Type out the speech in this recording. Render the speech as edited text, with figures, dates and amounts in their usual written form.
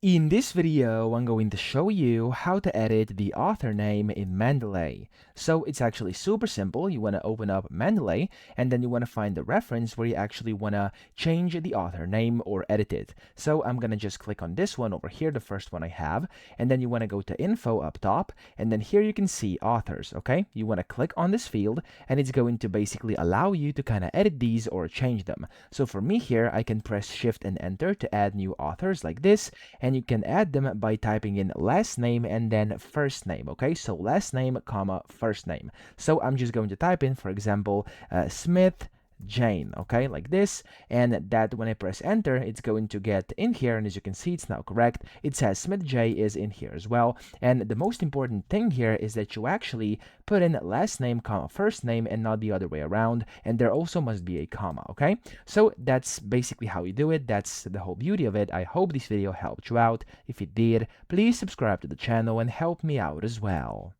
In this video, I'm going to show you how to edit the author name in Mendeley. So it's actually super simple. You want to open up Mendeley and then you want to find the reference where you actually want to change the author name or edit it. So I'm going to just click on this one over here, the first one I have, and then you want to go to info up top, and then here you can see authors, okay? You want to click on this field and it's going to basically allow you to kind of edit these or change them. So for me here, I can press shift and enter to add new authors like this, and you can add them by typing in last name and then first name. Okay, so last name comma first name. So I'm just going to type in, for example, Smith Jane, okay, like this, and that when I press enter, it's going to get in here, and as you can see, it's now correct. It says Smith J is in here as well, and the most important thing here is that you actually put in last name comma first name and not the other way around, and there also must be a comma, okay? So that's basically how you do it. That's the whole beauty of it. I hope this video helped you out. If it did, please subscribe to the channel and help me out as well.